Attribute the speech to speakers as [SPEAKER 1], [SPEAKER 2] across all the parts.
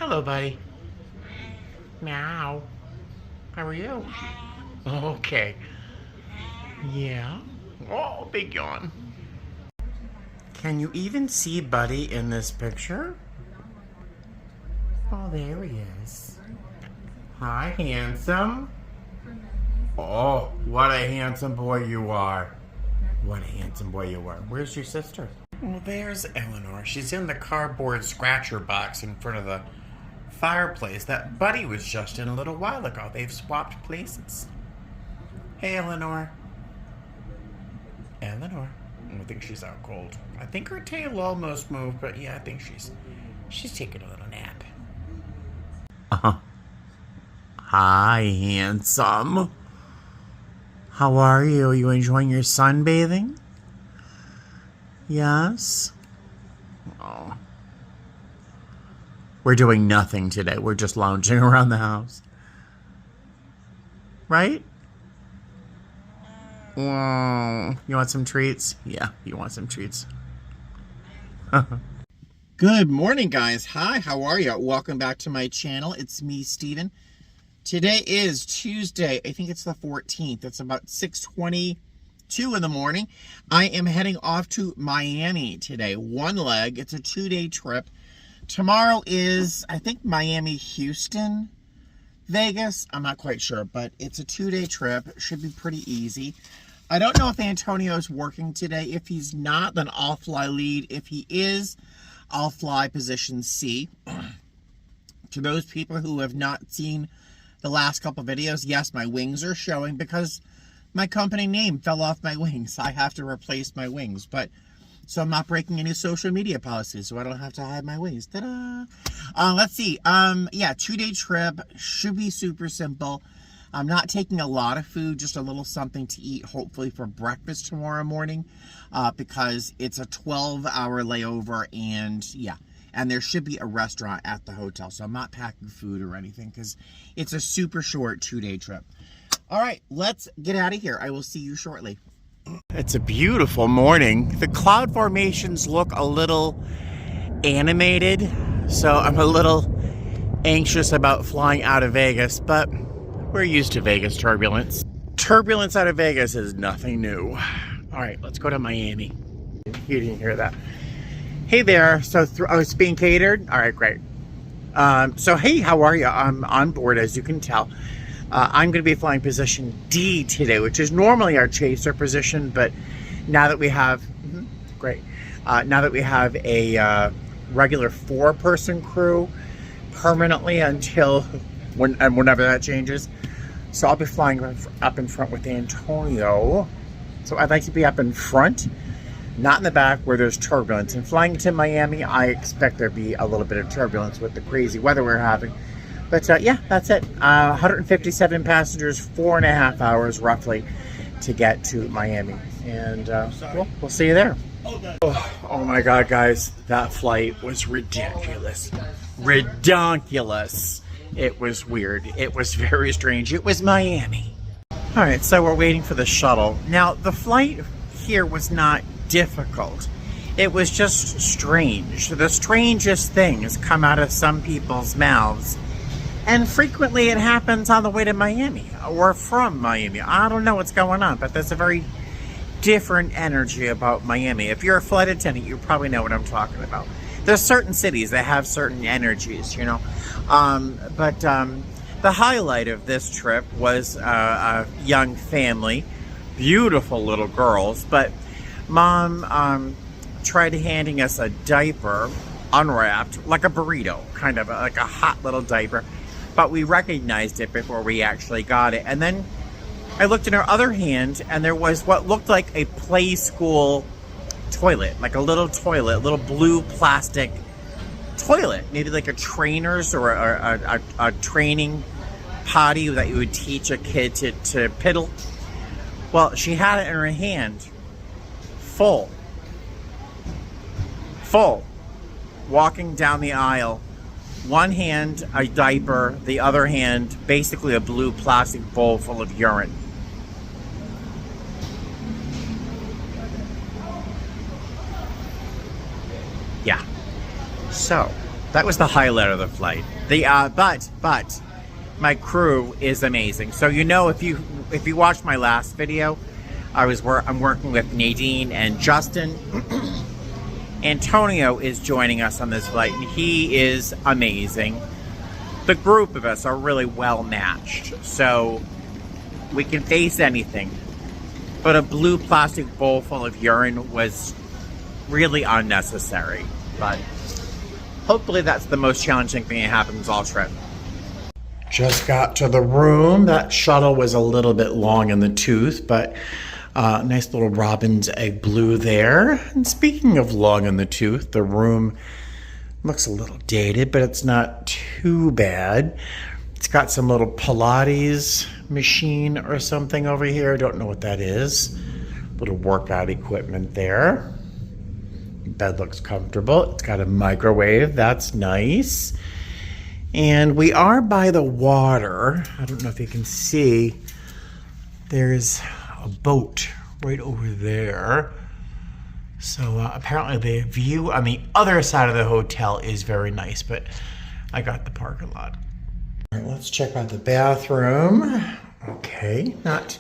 [SPEAKER 1] Hello, buddy. Meow. How are you? Okay. Yeah. Oh, big yawn. Can you even see Buddy in this picture? Oh, there he is. Hi, handsome. Oh, what a handsome boy you are. What a handsome boy you are. Where's your sister? Well, there's Eleanor. She's in the cardboard scratcher box in front of the fireplace that Buddy was just in a little while ago. They've swapped places. Hey, Eleanor. Eleanor. I think she's out cold. I think her tail almost moved, but yeah, I think she's taking a little nap. Hi, handsome. How are you? Are you enjoying your sunbathing? Yes? Oh. We're doing nothing today. We're just lounging around the house. Right? Oh, you want some treats? Yeah, you want some treats. Good morning, guys. Hi, how are you? Welcome back to my channel. It's me, Steven. Today is Tuesday. I think it's the 14th. It's about 6:22 in the morning. I am heading off to Miami today. One leg. It's a 2-day trip. Tomorrow is, I think, Miami, Houston, Vegas. I'm not quite sure, but it's a 2-day trip. It should be pretty easy. I don't know if Antonio's working today. If he's not, then I'll fly lead. If he is, I'll fly position C. To those people who have not seen the last couple videos, yes, my wings are showing because my company name fell off my wings. I have to replace my wings, but so I'm not breaking any social media policies, so I don't have to hide my wings. Ta-da! Let's see. Yeah, 2-day trip. Should be super simple. I'm not taking a lot of food, just a little something to eat, hopefully for breakfast tomorrow morning, because it's a 12-hour layover, and yeah, and there should be a restaurant at the hotel, so I'm not packing food or anything, because it's a super short 2-day trip. All right, let's get out of here. I will see you shortly. It's a beautiful morning. The cloud formations look a little animated, so I'm a little anxious about flying out of Vegas, but we're used to Vegas turbulence. Turbulence out of Vegas is nothing new. All right, let's go to Miami. You didn't hear that. Hey there. So, it's being catered? All right, great. So, hey, how are you? I'm on board, as you can tell. I'm going to be flying position D today, which is normally our chaser position, but now that we have, now that we have a regular 4-person crew permanently until whenever that changes. So I'll be flying up in front with Antonio. So I'd like to be up in front, not in the back where there's turbulence. And flying to Miami, I expect there'll be a little bit of turbulence with the crazy weather we're having. But yeah, that's it. 157 passengers, 4.5 hours roughly to get to Miami. And we'll see you there. Oh my God, guys, that flight was ridiculous. Redonkulous. It was weird. It was very strange. It was Miami. All right, so we're waiting for the shuttle. Now, the flight here was not difficult. It was just strange. The strangest things come out of some people's mouths. And frequently it happens on the way to Miami or from Miami. I don't know what's going on, but there's a very different energy about Miami. If you're a flight attendant, you probably know what I'm talking about. There's certain cities that have certain energies, you know. But the highlight of this trip was a young family, beautiful little girls, but Mom tried handing us a diaper, unwrapped, like a burrito, kind of like a hot little diaper, but we recognized it before we actually got it. And then I looked in her other hand, and there was what looked like a play school toilet, like a little toilet, a little blue plastic toilet, maybe like a trainer's or a training potty that you would teach a kid to piddle. Well, she had it in her hand, full, walking down the aisle. One hand a diaper, the other hand basically a blue plastic bowl full of urine. Yeah. So, That was the highlight of the flight. But my crew is amazing. So you know, if you watched my last video, I'm working with Nadine and Justin. Antonio is joining us on this flight, and he is amazing. The group of us are really well matched, so we can face anything. But a blue plastic bowl full of urine was really unnecessary. But hopefully that's the most challenging thing that happens all trip. Just got to the room. That shuttle was a little bit long in the tooth, but nice little robin's egg blue there. And speaking of long in the tooth, the room looks a little dated, but it's not too bad. It's got some little Pilates machine or something over here. Don't know what that is. Little workout equipment there. Bed looks comfortable. It's got a microwave. That's nice. And we are by the water. I don't know if you can see. There's a boat right over there. So apparently the view on the other side of the hotel is very nice, but I got the parking lot. All right, let's check out the bathroom. Okay, not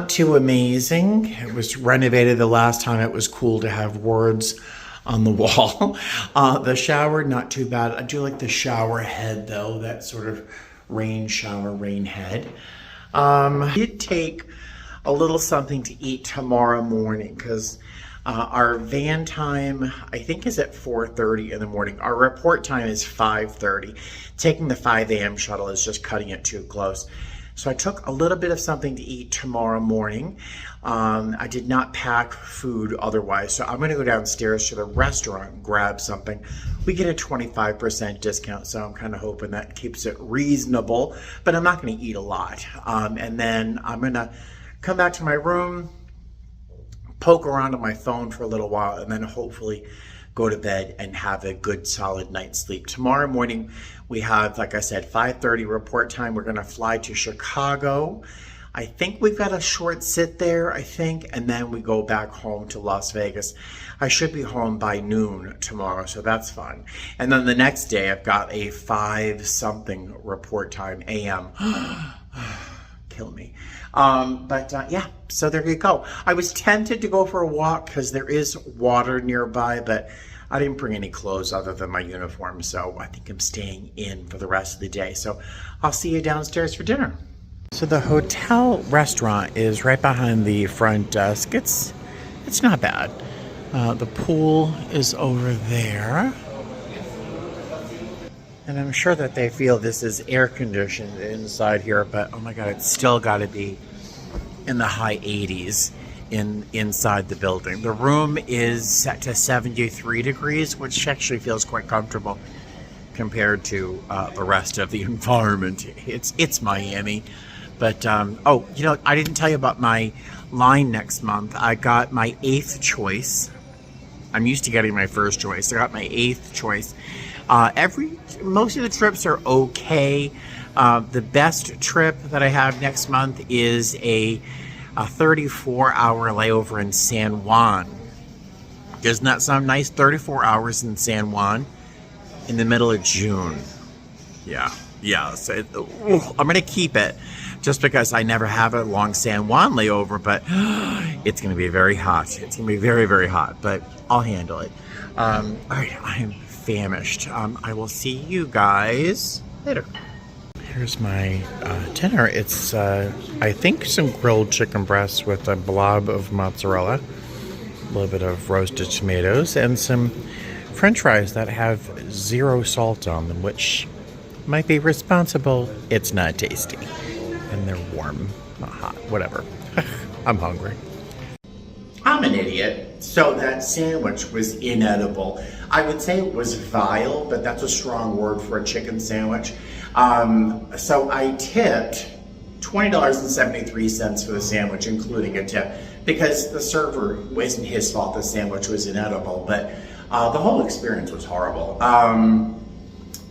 [SPEAKER 1] too amazing. It was renovated the last time. It was cool to have words on the wall. The shower, not too bad. I do like the shower head though, that sort of rain shower, rain head. I did take a little something to eat tomorrow morning because our van time, I think, is at 4:30 in the morning. Our report time is 5:30. Taking the 5 a.m. shuttle is just cutting it too close. So I took a little bit of something to eat tomorrow morning. I did not pack food otherwise, so I'm going to go downstairs to the restaurant and grab something. We get a 25% discount, so I'm kind of hoping that keeps it reasonable, but I'm not going to eat a lot. And then I'm going to come back to my room, poke around on my phone for a little while, and then hopefully go to bed and have a good solid night's sleep. Tomorrow morning we have, like I said, 5:30 report time. We're going to fly to Chicago. I think we've got a short sit there, I think, and then we go back home to Las Vegas. I should be home by noon tomorrow, so that's fun. And then the next day I've got a 5-something report time a.m. Kill me. Yeah, so there you go. I was tempted to go for a walk because there is water nearby, but I didn't bring any clothes other than my uniform, so I think I'm staying in for the rest of the day. So I'll see you downstairs for dinner. So the hotel restaurant is right behind the front desk. It's not bad. The pool is over there. And I'm sure that they feel this is air conditioned inside here, but oh my God, it's still got to be in the high 80s inside the building. The room is set to 73 degrees, which actually feels quite comfortable compared to the rest of the environment. It's Miami. But, oh, you know, I didn't tell you about my line next month. I got my 8th choice. I'm used to getting my first choice. I got my 8th choice. Most of the trips are okay. The best trip that I have next month is a 34-hour layover in San Juan. Doesn't that sound nice? 34 hours in San Juan in the middle of June. Yeah. So I'm going to keep it just because I never have a long San Juan layover, but it's going to be very hot. It's going to be very, very hot, but I'll handle it. All right, I'm famished. I will see you guys later. Here's my dinner. It's, I think, some grilled chicken breasts with a blob of mozzarella, a little bit of roasted tomatoes, and some French fries that have 0 salt on them, which might be responsible. It's not tasty. And they're warm, not hot, whatever. I'm hungry. I'm an idiot. So that sandwich was inedible. I would say it was vile, but that's a strong word for a chicken sandwich. So I tipped $20.73 for the sandwich, including a tip, because the server, it wasn't his fault the sandwich was inedible, but the whole experience was horrible.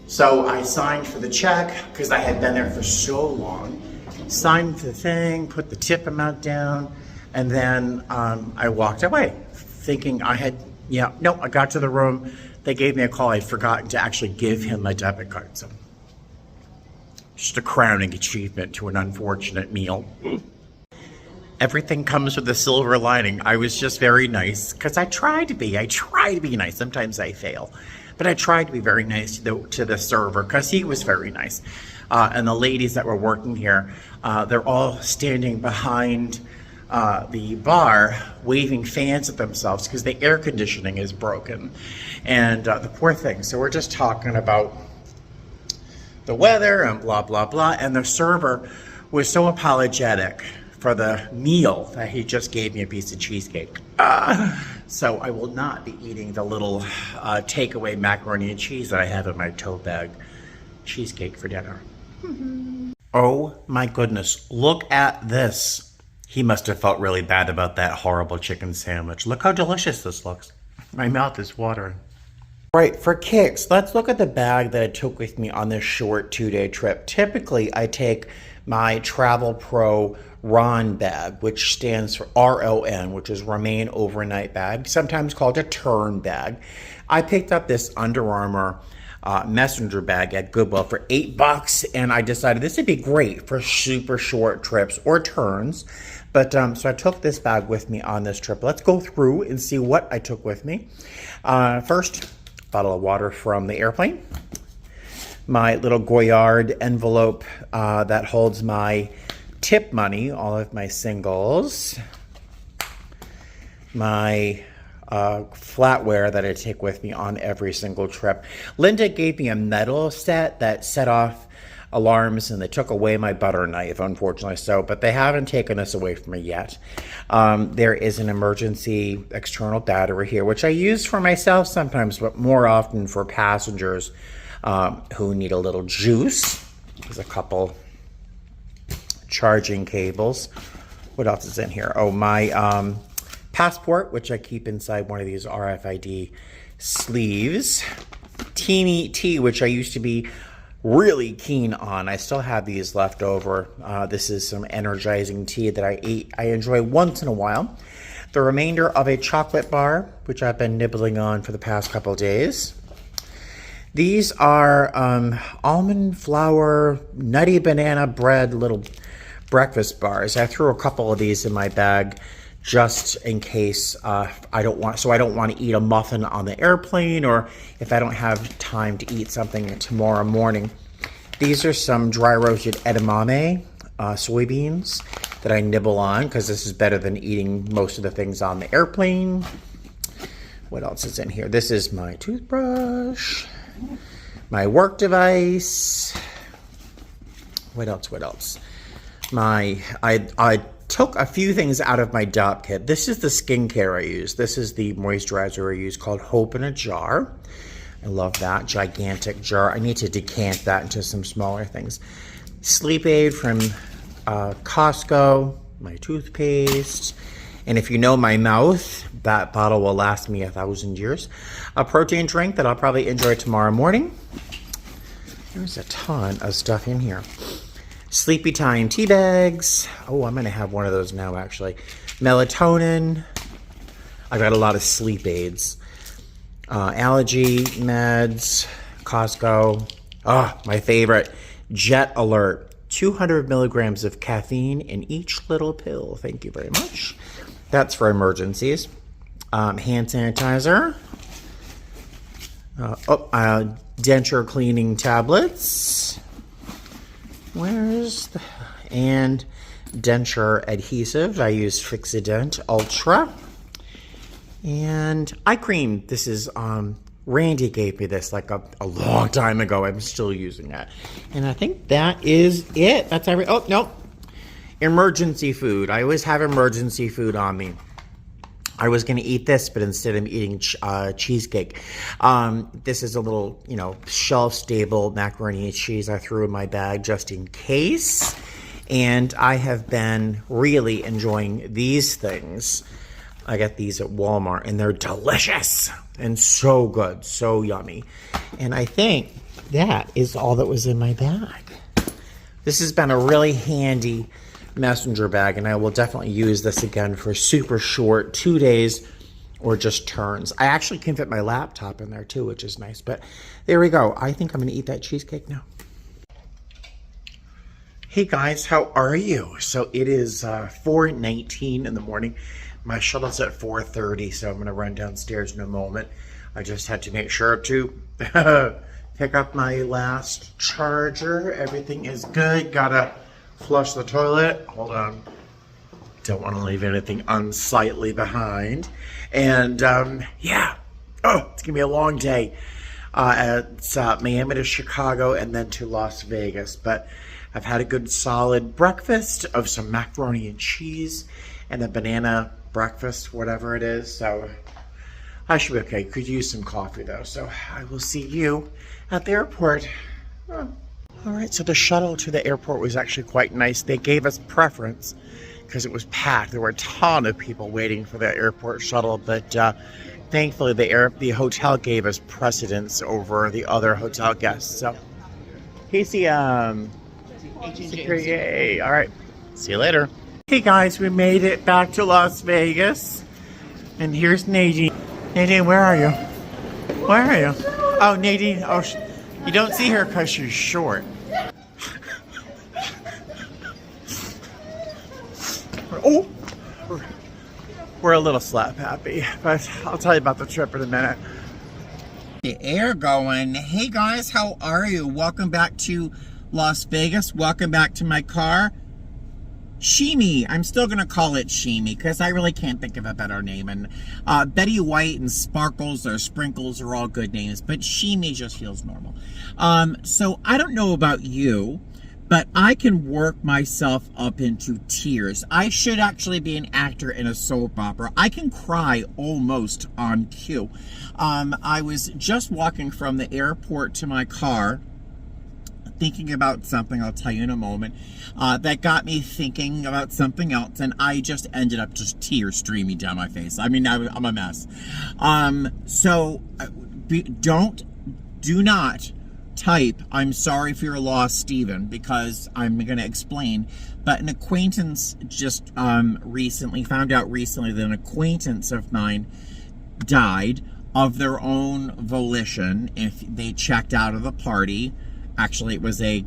[SPEAKER 1] So I signed for the check because I had been there for so long. Signed the thing, put the tip amount down, and then I walked away thinking I got to the room. they gave me a call. I'd forgotten to actually give him a debit card. So just a crowning achievement to an unfortunate meal. Everything comes with a silver lining. I was just very nice because I try to be nice. Sometimes I fail, but I tried to be very nice to the server because he was very nice. And the ladies that were working here, they're all standing behind the bar waving fans at themselves because the air conditioning is broken. And the poor thing. So we're just talking about the weather and blah, blah, blah. And the server was so apologetic for the meal that he just gave me a piece of cheesecake. So I will not be eating the little takeaway macaroni and cheese that I have in my tote bag. Cheesecake for dinner. Oh my goodness, look at this. He must have felt really bad about that horrible chicken sandwich. Look how delicious this looks. My mouth is watering. Right, for kicks, let's look at the bag that I took with me on this short 2-day trip. Typically, I take my Travel Pro RON bag, which stands for RON, which is Remain Overnight Bag, sometimes called a turn bag. I picked up this Under Armour messenger bag at Goodwill for $8, and I decided this would be great for super short trips or turns. But so I took this bag with me on this trip. Let's go through and see what I took with me. First, bottle of water from the airplane. My little Goyard envelope that holds my tip money, all of my singles. My flatware that I take with me on every single trip. Linda gave me a metal set that set off alarms, and they took away my butter knife, unfortunately so, but they haven't taken this away from me yet. There is an emergency external battery here, which I use for myself sometimes, but more often for passengers who need a little juice. There's a couple charging cables. What else is in here? Oh, my passport, which I keep inside one of these RFID sleeves. Teeny tea, which I used to be really keen on. I still have these left over. This is some energizing tea that I enjoy once in a while. The remainder of a chocolate bar, which I've been nibbling on for the past couple of days. These are almond flour, nutty banana bread, little breakfast bars. I threw a couple of these in my bag just in case I don't want to eat a muffin on the airplane, or if I don't have time to eat something tomorrow morning. These are some dry roasted edamame soybeans that I nibble on because this is better than eating most of the things on the airplane. What else is in here? This is my toothbrush, my work device. What else? I took a few things out of my DOP kit. This is the skincare I use. This is the moisturizer I use called Hope in a Jar. I love that gigantic jar. I need to decant that into some smaller things. Sleep aid from Costco, my toothpaste. And if you know my mouth, that bottle will last me 1,000 years. A protein drink that I'll probably enjoy tomorrow morning. There's a ton of stuff in here. Sleepy Time tea bags. Oh, I'm going to have one of those now, actually. Melatonin. I got a lot of sleep aids. Allergy meds. Costco. Oh, my favorite. Jet Alert. 200 milligrams of caffeine in each little pill. Thank you very much. That's for emergencies. Hand sanitizer. Denture cleaning tablets. And denture adhesive. I use Fixident Ultra. And eye cream. This is, Randy gave me this like a long time ago. I'm still using that. And I think that is it. That's oh, no. Emergency food. I always have emergency food on me. I was going to eat this, but instead I'm eating cheesecake. This is a little, shelf-stable macaroni and cheese I threw in my bag just in case. And I have been really enjoying these things. I got these at Walmart, and they're delicious and so good, so yummy. And I think that is all that was in my bag. This has been a really handy messenger bag, and I will definitely use this again for super short 2 days or just turns. I actually can fit my laptop in there too, which is nice. But there we go. I think I'm going to eat that cheesecake now. Hey guys, how are you? So it is 4:19 in the morning. My shuttle's at 4:30, so I'm going to run downstairs in a moment. I just had to make sure to pick up my last charger. Everything is good. Gotta flush the toilet. Hold on. Don't want to leave anything unsightly behind. And yeah, it's gonna be a long day. It's Miami to Chicago and then to Las Vegas. But I've had a good solid breakfast of some macaroni and cheese and a banana breakfast, whatever it is. So I should be okay. Could use some coffee though. So I will see you at the airport. All right, so the shuttle to the airport was actually quite nice. They gave us preference because it was packed. There were a ton of people waiting for the airport shuttle, but thankfully the hotel gave us precedence over the other hotel guests. So, Casey, yay! All right, see you later. Hey guys, we made it back to Las Vegas, and here's Nadine. Nadine, where are you? Where are you? Oh, Nadine. Oh, you don't see her because she's short. Oh, we're a little slap happy, but I'll tell you about the trip in a minute. The air going. Hey guys, how are you? Welcome back to Las Vegas. Welcome back to my car. Sheemy. I'm still going to call it Sheemy because I really can't think of a better name. And Betty White and Sparkles or Sprinkles are all good names, but Sheemy just feels normal. So I don't know about you, but I can work myself up into tears. I should actually be an actor in a soap opera. I can cry almost on cue. I was just walking from the airport to my car, thinking about something, I'll tell you in a moment, that got me thinking about something else, and I just ended up just tears streaming down my face. I mean, I'm a mess. So do not type, "I'm sorry for your loss, Stephen," because I'm going to explain. But an acquaintance just found out recently that an acquaintance of mine died of their own volition. If they checked out of the party, actually it was a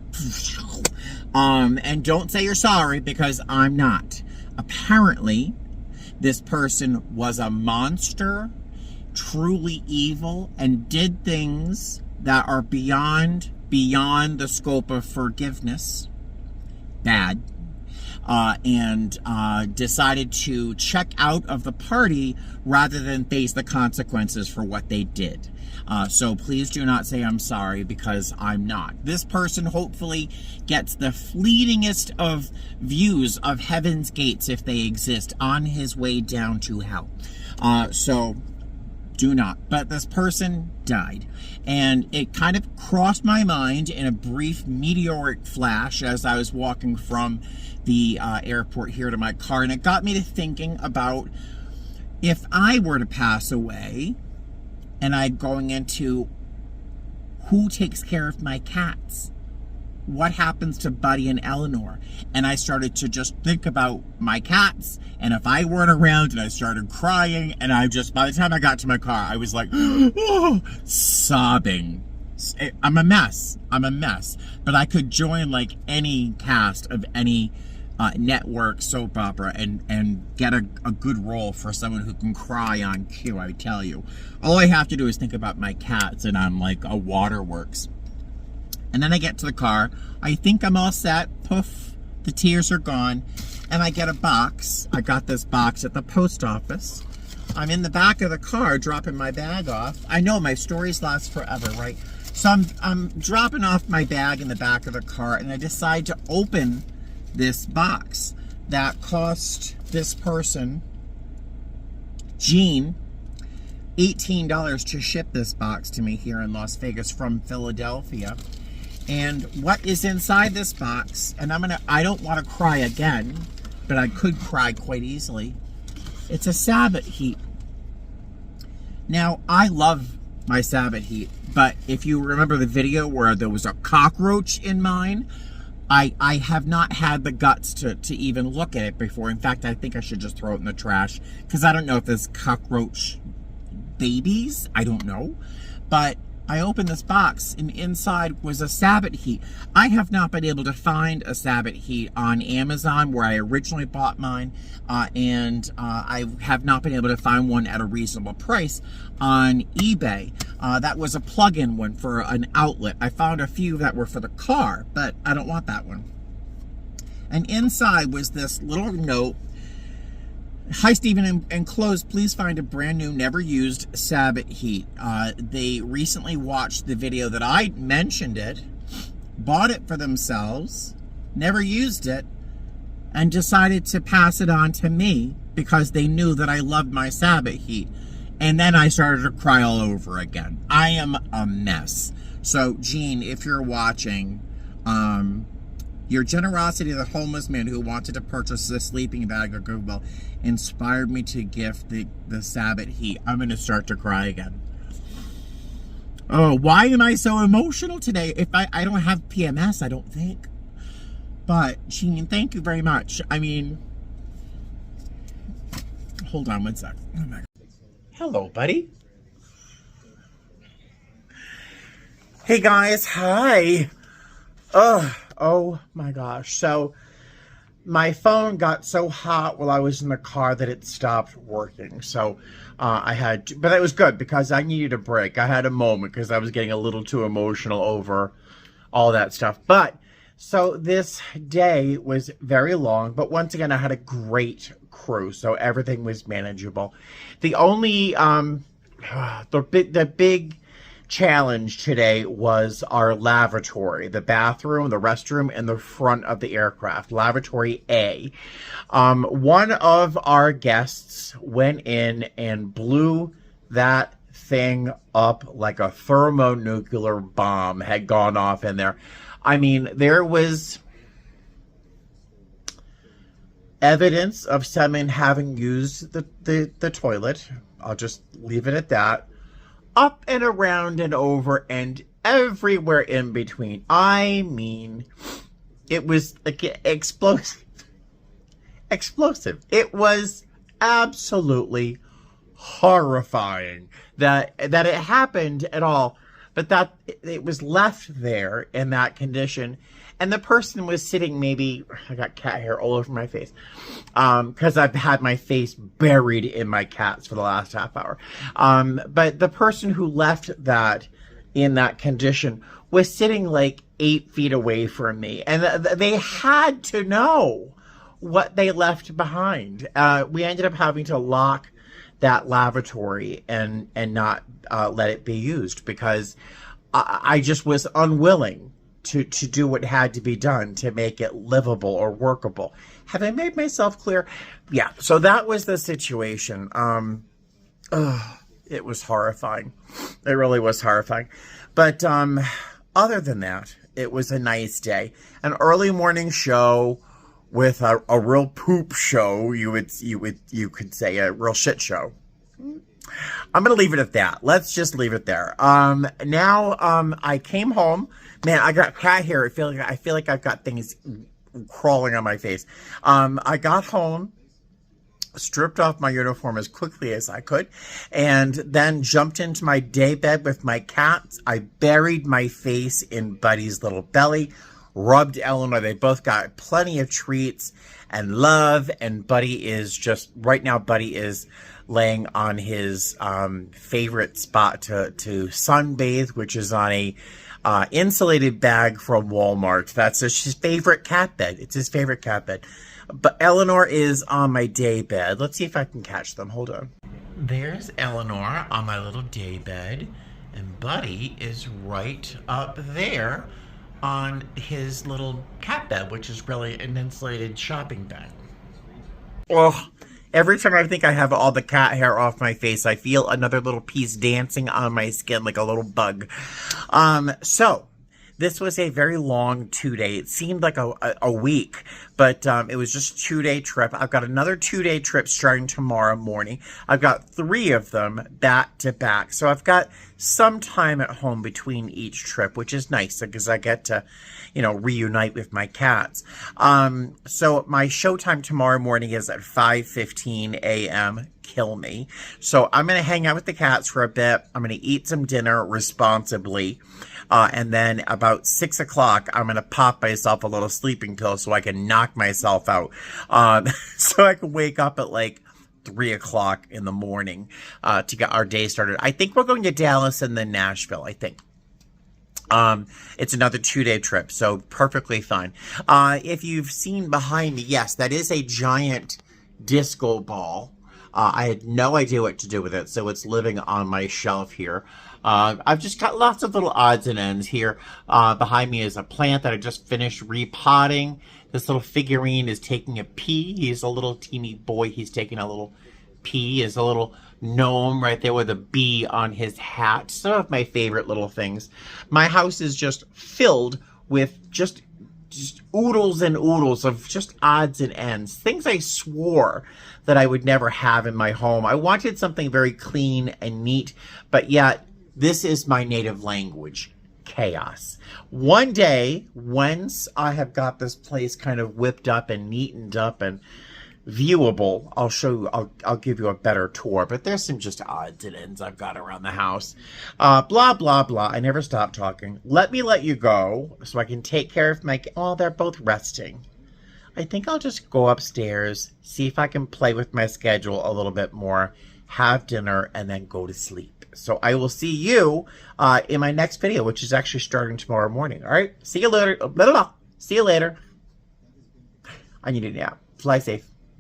[SPEAKER 1] and don't say you're sorry because I'm not. Apparently this person was a monster, truly evil, and did things that are beyond the scope of forgiveness, bad, and decided to check out of the party rather than face the consequences for what they did. So please do not say I'm sorry because I'm not. This person hopefully gets the fleetingest of views of heaven's gates, if they exist, on his way down to hell. So do not. But this person died. And it kind of crossed my mind in a brief meteoric flash as I was walking from the airport here to my car. And it got me to thinking about if I were to pass away and I'm going into who takes care of my cats? What happens to Buddy and Eleanor? And I started to just think about my cats, and if I weren't around, and I started crying, and by the time I got to my car, I was like, oh, sobbing. I'm a mess. But I could join like any cast of any network soap opera and get a good role for someone who can cry on cue, I tell you. All I have to do is think about my cats, and I'm like a waterworks. And then I get to the car. I think I'm all set. Poof, the tears are gone. And I get a box. I got this box at the post office. I'm in the back of the car dropping my bag off. I know my stories last forever, right? So I'm dropping off my bag in the back of the car, and I decide to open this box that cost this person, Jean, $18 to ship this box to me here in Las Vegas from Philadelphia. And what is inside this box, and I don't want to cry again, but I could cry quite easily. It's a Sabbath heat. Now, I love my Sabbath heat, but if you remember the video where there was a cockroach in mine, I have not had the guts to even look at it before. In fact, I think I should just throw it in the trash, because I don't know if there's cockroach babies. I don't know. But I opened this box, and inside was a Sabbat heat. I have not been able to find a Sabbat heat on Amazon, where I originally bought mine, and I have not been able to find one at a reasonable price on eBay. That was a plug-in one for an outlet. I found a few that were for the car, but I don't want that one. And inside was this little note. Hi, Stephen. Enclosed, please find a brand new, never used Sabbat heat. They recently watched the video that I mentioned it, bought it for themselves, never used it, and decided to pass it on to me because they knew that I loved my Sabbat heat. And then I started to cry all over again. I am a mess. So, Jean, if you're watching, your generosity to the homeless man who wanted to purchase a sleeping bag at Goodwill inspired me to gift the Sabbat heat. I'm going to start to cry again. Oh, why am I so emotional today? If I don't have PMS, I don't think. But, Jean, thank you very much. I mean, hold on one sec. Oh my God. Hello, buddy. Hey, guys. Hi. Oh my gosh. So my phone got so hot while I was in the car that it stopped working. So I had to, but it was good because I needed a break. I had a moment because I was getting a little too emotional over all that stuff. But so this day was very long, but once again, I had a great crew. So everything was manageable. The only, the big challenge today was our lavatory, the bathroom, the restroom, and the front of the aircraft, lavatory A. One of our guests went in and blew that thing up like a thermonuclear bomb had gone off in there. I mean, there was evidence of someone having used the toilet. I'll just leave it at that. Up and around and over and everywhere in between. I mean, it was like explosive. Explosive. It was absolutely horrifying that it happened at all, but that it was left there in that condition. And the person was sitting, maybe, I got cat hair all over my face, because I've had my face buried in my cats for the last half hour. But the person who left that in that condition was sitting like 8 feet away from me. And they had to know what they left behind. We ended up having to lock that lavatory and not let it be used because I just was unwilling to do what had to be done to make it livable or workable. Have I made myself clear? Yeah, so that was the situation. It was horrifying. It really was horrifying. But other than that, it was a nice day. An early morning show with a real poop show, you could say a real shit show. I'm going to leave it at that. Let's just leave it there. Now, I came home. Man, I got cat hair. I feel like I've got things crawling on my face. I got home, stripped off my uniform as quickly as I could, and then jumped into my day bed with my cats. I buried my face in Buddy's little belly, rubbed Eleanor. They both got plenty of treats and love, and Buddy is just, right now, Buddy is laying on his favorite spot to sunbathe, which is on a insulated bag from Walmart. That's his favorite cat bed. It's his favorite cat bed. But Eleanor is on my day bed. Let's see if I can catch them. Hold on. There's Eleanor on my little day bed, and Buddy is right up there on his little cat bed, which is really an insulated shopping bag. Oh, every time I think I have all the cat hair off my face, I feel another little piece dancing on my skin like a little bug. So this was a very long 2-day. It seemed like a week, but it was just a 2-day trip. I've got another 2-day trip starting tomorrow morning. I've got 3 of them back to back. So I've got some time at home between each trip, which is nice because I get to, reunite with my cats. So my showtime tomorrow morning is at 5:15 a.m. Kill me. So I'm going to hang out with the cats for a bit. I'm going to eat some dinner responsibly. And then about 6 o'clock, I'm going to pop myself a little sleeping pill so I can knock myself out. So I can wake up at like 3 o'clock in the morning to get our day started. I think we're going to Dallas and then Nashville, I think. It's another 2-day trip, so perfectly fine. If you've seen behind me, yes, that is a giant disco ball. I had no idea what to do with it, so it's living on my shelf here. I've just got lots of little odds and ends here. Behind me is a plant that I just finished repotting. This little figurine is taking a pee. He's a little teeny boy. He's taking a little pee. He's a little gnome right there with a bee on his hat. Some of my favorite little things. My house is just filled with just oodles and oodles of just odds and ends. Things I swore that I would never have in my home. I wanted something very clean and neat, but yet this is my native language. Chaos. One day, once I have got this place kind of whipped up and neatened up and viewable, I'll show you, I'll give you a better tour, but there's some just odds and ends I've got around the house. Blah, blah, blah. I never stop talking. Let me let you go so I can take care of my, oh, they're both resting. I think I'll just go upstairs, see if I can play with my schedule a little bit more, have dinner, and then go to sleep. So I will see you in my next video, which is actually starting tomorrow morning. All right? See you later. See you later. I need a nap. Fly safe.